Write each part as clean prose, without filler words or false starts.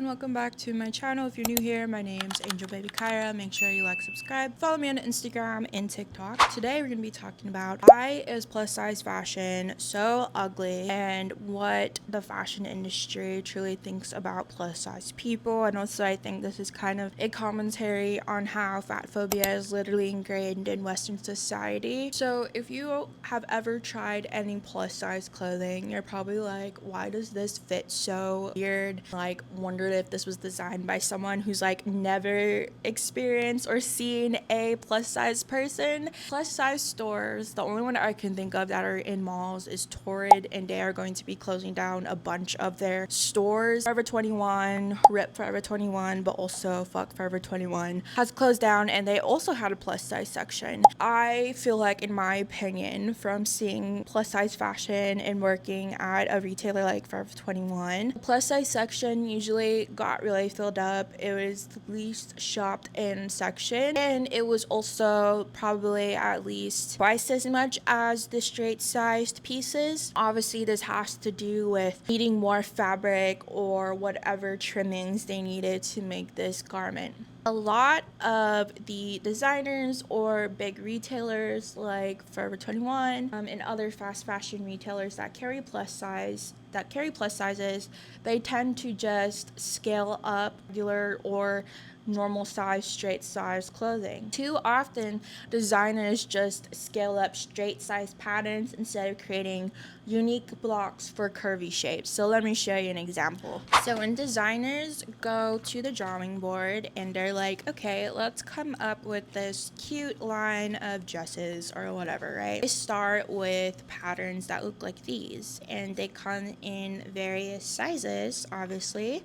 welcome back to my channel. If you're new here, my name's Angel Baby Kyra. Make sure you like, subscribe, follow me on Instagram and TikTok. Today we're gonna be talking about why is plus size fashion so ugly and what the fashion industry truly thinks about plus size people. And also I think this is kind of a commentary on how fat phobia is literally ingrained in Western society. So if you have ever tried any plus size clothing, you're probably like, why does this fit so weird? Like, wondered if this was designed by someone who's like never experienced or seen a plus size person. Plus size stores, the only one I can think of that are in malls is Torrid, and they are going to be closing down a bunch of their stores. Forever 21, Rip Forever 21, but also Fuck Forever 21 has closed down, and they also had a plus size section. I feel like, in my opinion, from seeing plus size fashion and working at a retailer like Forever 21, the plus size section usually got really filled up. It was the least shopped in section, and it was also probably at least twice as much as the straight sized pieces. Obviously this has to do with needing more fabric or whatever trimmings they needed to make this garment. A lot of the designers or big retailers like Forever 21 and other fast fashion retailers that carry plus sizes, they tend to just scale up regular or normal size, straight size clothing. Too often designers just scale up straight size patterns instead of creating unique blocks for curvy shapes. So let me show you an example. So when designers go to the drawing board and they're like, okay, let's come up with this cute line of dresses or whatever, right? They start with patterns that look like these, and they come in various sizes, obviously.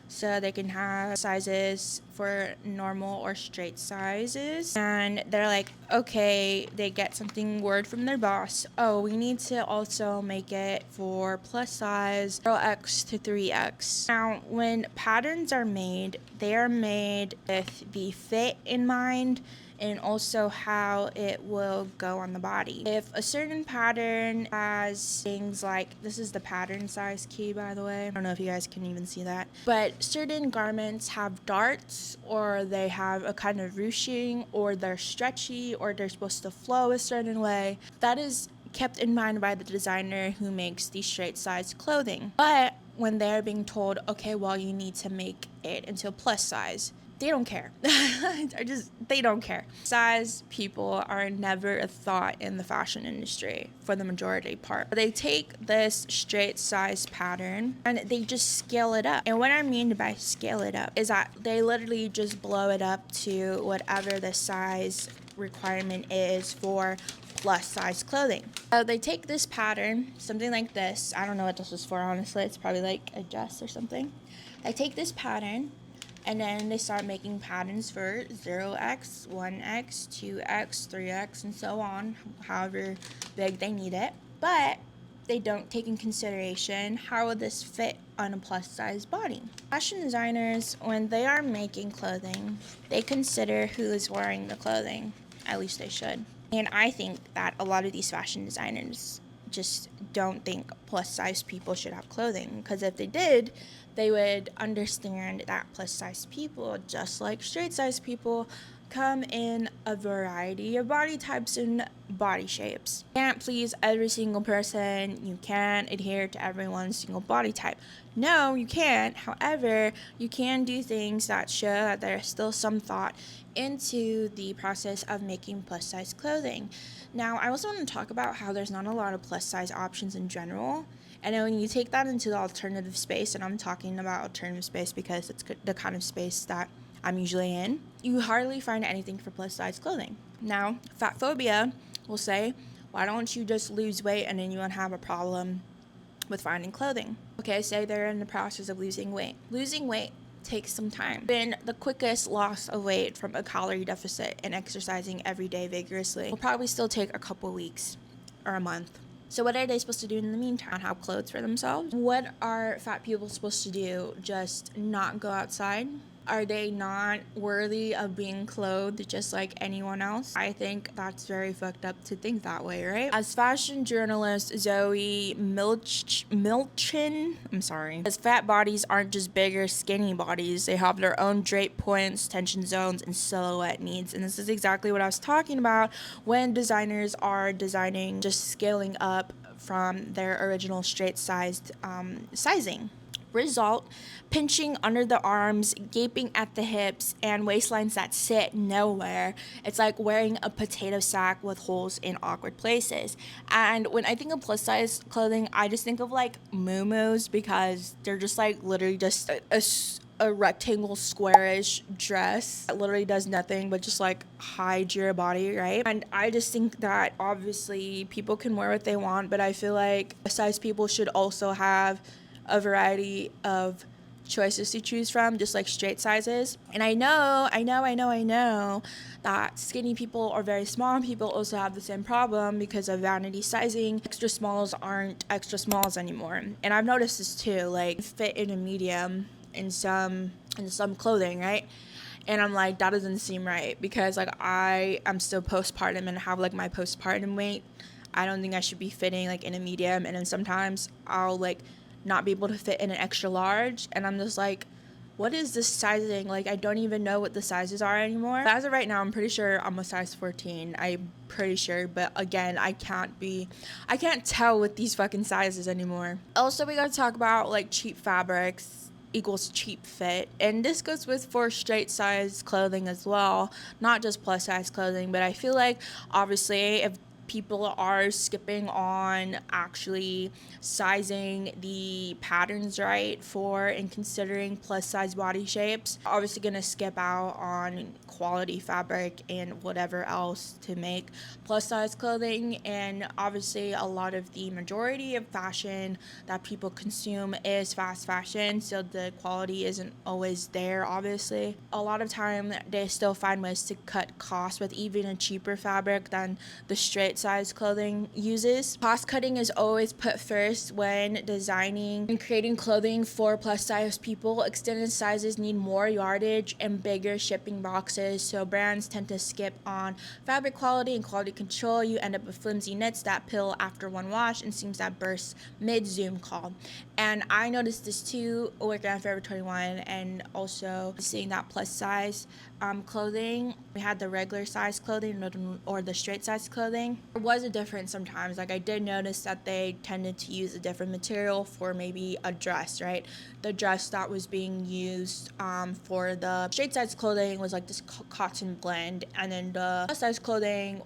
So they can have sizes for normal or straight sizes. And they're like, okay, they get something word from their boss. Oh, we need to also make it for plus size 0x to 3x. Now, when patterns are made, they are made with the fit in mind and also how it will go on the body. If a certain pattern has things like, this is the pattern size key, by the way. I don't know if you guys can even see that. But certain garments have darts, or they have a kind of ruching, or they're stretchy, or they're supposed to flow a certain way. That is kept in mind by the designer who makes the straight size clothing. But when they're being told, okay, well, you need to make it into a plus size, they don't care. They don't care. Size people are never a thought in the fashion industry for the majority part. They take this straight size pattern and they just scale it up. And what I mean by scale it up is that they literally just blow it up to whatever the size requirement is for plus size clothing. So they take this pattern, something like this. I don't know what this is for, honestly. It's probably like a dress or something. They take this pattern, and then they start making patterns for 0x, 1x, 2x, 3x, and so on, however big they need it. But they don't take in consideration how would this fit on a plus size body. Fashion designers, when they are making clothing, they consider who is wearing the clothing. At least they should. And I think that a lot of these fashion designers just don't think plus size people should have clothing, because if they did, they would understand that plus size people, just like straight size people, come in a variety of body types and body shapes. You can't please every single person. You can't adhere to everyone's single body type. No, you can't. However, you can do things that show that there's still some thought into the process of making plus size clothing. Now, I also want to talk about how there's not a lot of plus size options in general. And then when you take that into the alternative space, and I'm talking about alternative space because it's the kind of space that I'm usually in, you hardly find anything for plus size clothing. Now, fat phobia will say, why don't you just lose weight and then you won't have a problem with finding clothing? Okay, say they're in the process of losing weight. Losing weight takes some time. Been the quickest loss of weight from a calorie deficit and exercising every day vigorously will probably still take a couple weeks or a month. So what are they supposed to do in the meantime? Not have clothes for themselves? What are fat people supposed to do? Just not go outside? Are they not worthy of being clothed just like anyone else? I think that's very fucked up to think that way, right? As fashion journalist Zoe Milchin, I'm sorry, as fat bodies aren't just bigger, skinny bodies. They have their own drape points, tension zones, and silhouette needs. And this is exactly what I was talking about when designers are designing, just scaling up from their original straight sized sizing. Result: pinching under the arms, gaping at the hips, and waistlines that sit nowhere. It's like wearing a potato sack with holes in awkward places. And when I think of plus size clothing, I just think of like moo because they're just like literally just a rectangle squarish dress that literally does nothing but just like hide your body, right? And I just think that obviously people can wear what they want, but I feel like size people should also have a variety of choices to choose from, just like straight sizes. And I know that skinny people or very small people also have the same problem because of vanity sizing. Extra smalls aren't extra smalls anymore. And I've noticed this too, like fit in a medium in some clothing, right? And I'm like, that doesn't seem right because like I am still postpartum and have like my postpartum weight. I don't think I should be fitting like in a medium, and then sometimes I'll like not be able to fit in an extra large, and I'm just like, what is this sizing? Like, I don't even know what the sizes are anymore. But as of right now, I'm pretty sure I'm a size 14. I'm pretty sure, but again, I can't tell with these fucking sizes anymore. Also, we gotta talk about like cheap fabrics equals cheap fit, and this goes with for straight size clothing as well, not just plus size clothing. But I feel like obviously if people are skipping on actually sizing the patterns right for and considering plus size body shapes, obviously gonna skip out on quality fabric and whatever else to make plus size clothing. And obviously a lot of the majority of fashion that people consume is fast fashion, so the quality isn't always there. Obviously a lot of time they still find ways to cut costs with even a cheaper fabric than the straight size clothing uses. Cost cutting is always put first when designing and creating clothing for plus size people. Extended sizes need more yardage and bigger shipping boxes, so brands tend to skip on fabric quality and quality control. You end up with flimsy knits that peel after one wash and seams that burst mid Zoom call. And I noticed this too working at Forever 21 and also seeing that plus size clothing. We had the regular size clothing or the straight size clothing. There was a difference sometimes. Like I did notice that they tended to use a different material for maybe a dress, right? The dress that was being used for the straight size clothing was like this cotton blend, and then the plus size clothing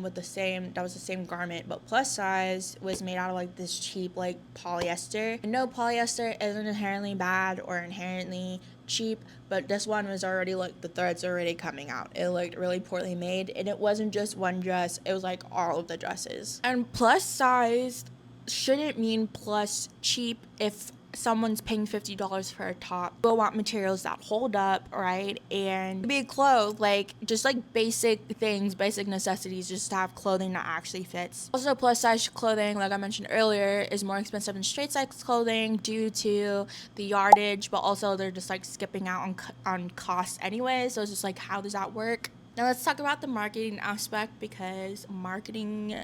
with the same garment but plus size was made out of like this cheap like polyester. And no, polyester isn't inherently bad or inherently cheap, but this one was already like the threads already coming out. It looked really poorly made, and it wasn't just one dress, it was like all of the dresses. And plus size shouldn't mean plus cheap. If someone's paying $50 for a top, we'll want materials that hold up, right? And be clothed, like just like basic things, basic necessities, just to have clothing that actually fits. Also, plus size clothing, like I mentioned earlier, is more expensive than straight size clothing due to the yardage, but also they're just like skipping out on cost anyway. So it's just like, how does that work? Now let's talk about the marketing aspect, because marketing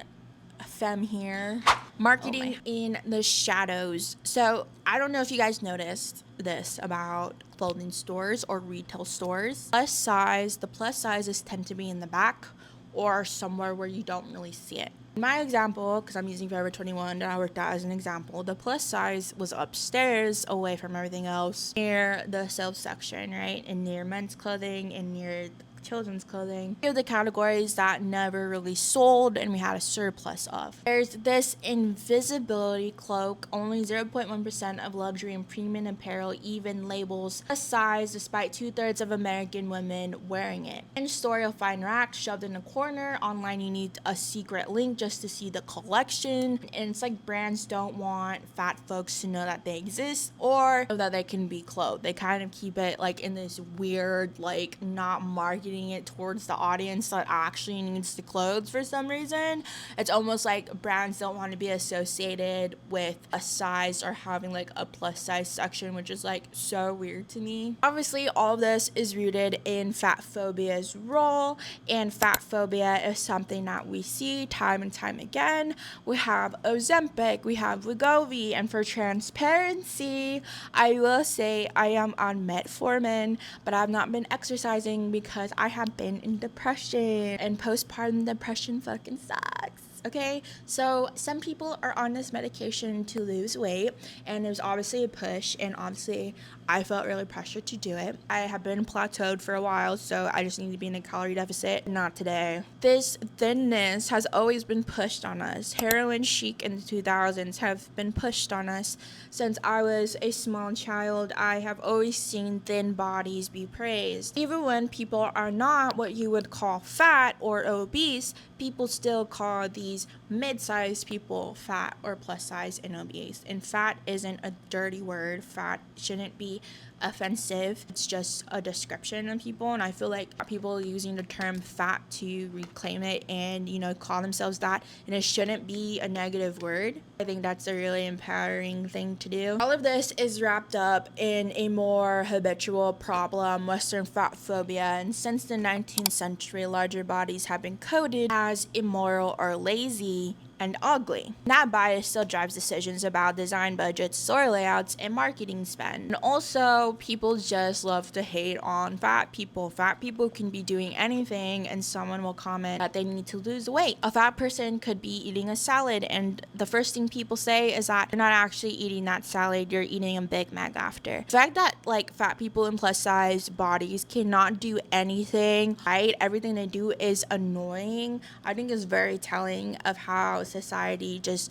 femme here. Marketing in the shadows. So I don't know if you guys noticed this about clothing stores or retail stores. The plus sizes tend to be in the back or somewhere where you don't really see it. In my example, because I'm using Forever 21 that I worked at as an example, the plus size was upstairs away from everything else near the sales section, right? And near men's clothing and near children's clothing. Here are the categories that never really sold and we had a surplus of. There's this invisibility cloak. Only 0.1% of luxury and premium apparel even labels a size, despite 2/3 of American women wearing it. In store, you'll find racks shoved in a corner. Online, you need a secret link just to see the collection. And it's like brands don't want fat folks to know that they exist or that they can be clothed. They kind of keep it like in this weird, like not marketing marketing it towards the audience that actually needs the clothes for some reason. It's almost like brands don't want to be associated with a size or having like a plus size section, which is like so weird to me. Obviously, all of this is rooted in fat phobia's role, and fat phobia is something that we see time and time again. We have Ozempic, we have Wegovy, and for transparency, I will say I am on metformin, but I've not been exercising because I have been in depression, and postpartum depression fucking sucks. Okay, so some people are on this medication to lose weight, and it was obviously a push, and obviously I felt really pressured to do it. I have been plateaued for a while, so I just need to be in a calorie deficit. Not today. This thinness has always been pushed on us. Heroin chic in the 2000s have been pushed on us. Since I was a small child, I have always seen thin bodies be praised. Even when people are not what you would call fat or obese, people still call these mid-sized people fat or plus size and obese. And fat isn't a dirty word. Fat shouldn't be offensive. It's just a description of people, and I feel like people using the term fat to reclaim it and, you know, call themselves that, and it shouldn't be a negative word. I think that's a really empowering thing to do. All of this is wrapped up in a more habitual problem, Western fat phobia, and since the 19th century, larger bodies have been coded as immoral or lazy and ugly. That bias still drives decisions about design budgets, store layouts, and marketing spend. And also, people just love to hate on fat people. Fat people can be doing anything, and someone will comment that they need to lose weight. A fat person could be eating a salad, and the first thing people say is that you're not actually eating that salad, you're eating a Big Mac after. The fact that like fat people in plus size bodies cannot do anything right, everything they do is annoying, I think is very telling of how society just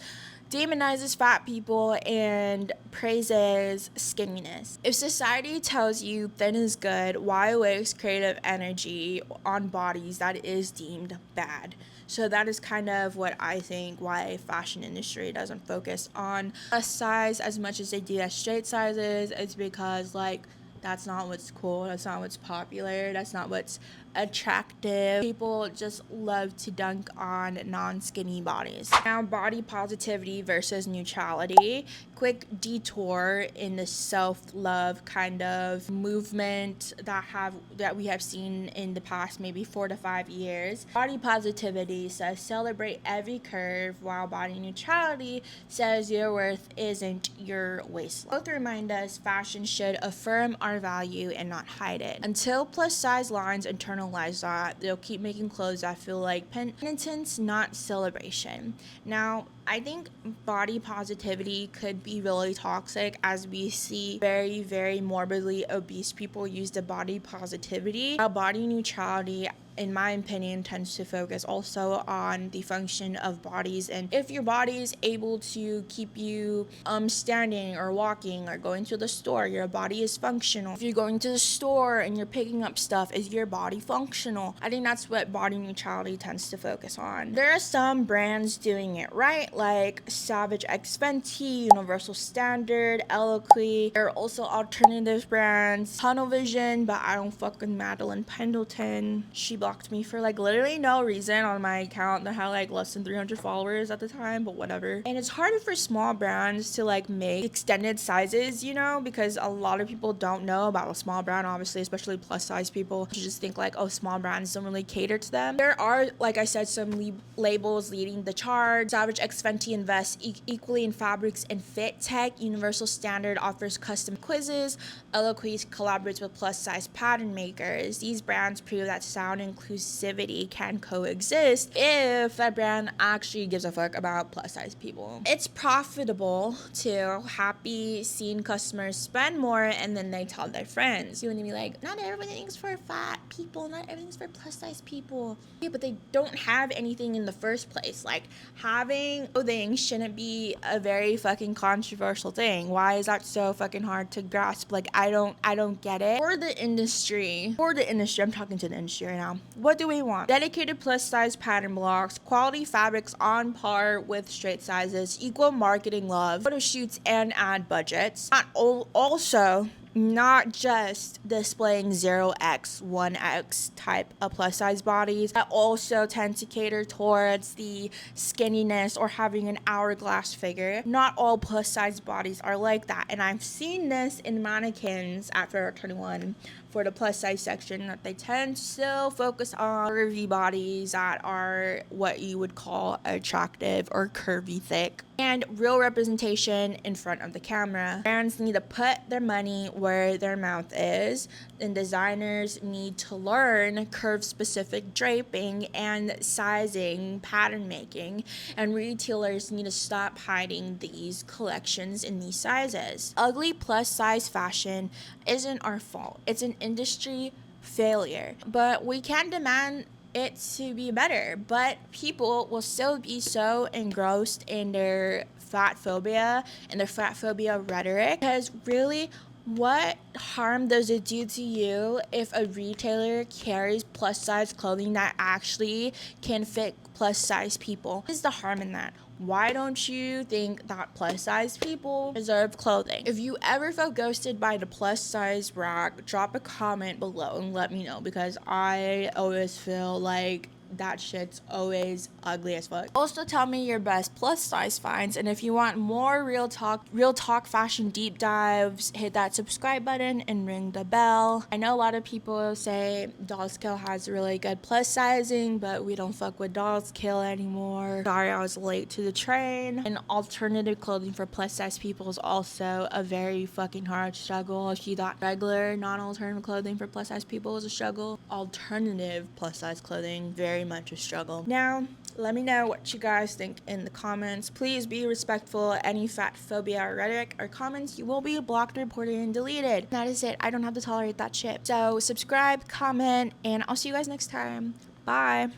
demonizes fat people and praises skinniness. If society tells you thin is good, why waste creative energy on bodies that is deemed bad? So that is kind of what I think why fashion industry doesn't focus on a size as much as they do as straight sizes. It's because like that's not what's cool, that's not what's popular, that's not what's attractive. People just love to dunk on non-skinny bodies. Now, body positivity versus neutrality. Quick detour in the self-love kind of movement that we have seen in the past maybe 4 to 5 years. Body positivity says celebrate every curve, while body neutrality says your worth isn't your waistline. Both remind us fashion should affirm our value and not hide it. Until plus size lines internalize that, they'll keep making clothes that feel like penitence, not celebration. Now, I think body positivity could be really toxic, as we see very, very morbidly obese people use the body positivity. While body neutrality, in my opinion, tends to focus also on the function of bodies, and if your body is able to keep you standing or walking or going to the store, your body is functional. If you're going to the store and you're picking up stuff, is your body functional? I think that's what body neutrality tends to focus on. There are some brands doing it right, like Savage X Fenty, Universal Standard, Eloquy. There are also alternative brands, Tunnel Vision, but I don't fuck with Madeline Pendleton. She blocked me for like literally no reason on my account that had like less than 300 followers at the time, but whatever. And it's harder for small brands to like make extended sizes, you know, because a lot of people don't know about a small brand, obviously, especially plus size people. You just think like, oh, small brands don't really cater to them. There are, like I said, some labels leading the charge. Savage X Fenty invests equally in fabrics and fit tech. Universal Standard offers custom quizzes. Eloquy collaborates with plus size pattern makers. These brands prove that sound inclusivity can coexist if that brand actually gives a fuck about plus size people. It's profitable to happy seeing customers spend more, and then they tell their friends. You want to be like, not everything's for fat people, not everything's for plus size people. Yeah, but they don't have anything in the first place. Like, having clothing shouldn't be a very fucking controversial thing. Why is that so fucking hard to grasp? Like, I don't get it. For the industry, I'm talking to the industry right now. What do we want? Dedicated plus size pattern blocks, quality fabrics on par with straight sizes, equal marketing love, photo shoots and ad budgets. Also, not just displaying 0x, 1x type of plus size bodies, that also tend to cater towards the skinniness or having an hourglass figure. Not all plus size bodies are like that, and I've seen this in mannequins at Forever 21 for the plus size section, that they tend to still focus on curvy bodies that are what you would call attractive or curvy thick, and real representation in front of the camera. Brands need to put their money where their mouth is, and designers need to learn curve specific draping and sizing, pattern making, and retailers need to stop hiding these collections in these sizes. Ugly plus size fashion isn't our fault. It's an industry failure, but we can demand it to be better. But people will still be so engrossed in their fat phobia and their fat phobia rhetoric, because really, what harm does it do to you if a retailer carries plus size clothing that actually can fit plus size people? What is the harm in that? Why don't you think that plus size people deserve clothing? If you ever felt ghosted by the plus size rack, drop a comment below and let me know, because I always feel like that shit's always ugly as fuck. Also, tell me your best plus size finds, and if you want more real talk fashion deep dives, hit that subscribe button and ring the bell. I know a lot of people say Dolls Kill has really good plus sizing, but we don't fuck with Dolls Kill anymore. Sorry, I was late to the train. And alternative clothing for plus size people is also a very fucking hard struggle. If you thought regular non-alternative clothing for plus size people was a struggle, alternative plus size clothing very much a struggle. Now, let me know what you guys think in the comments. Please be respectful. Any fat phobia or rhetoric or comments, you will be blocked, reported, and deleted. That is it. I don't have to tolerate that shit. So subscribe, comment, and I'll see you guys next time. Bye.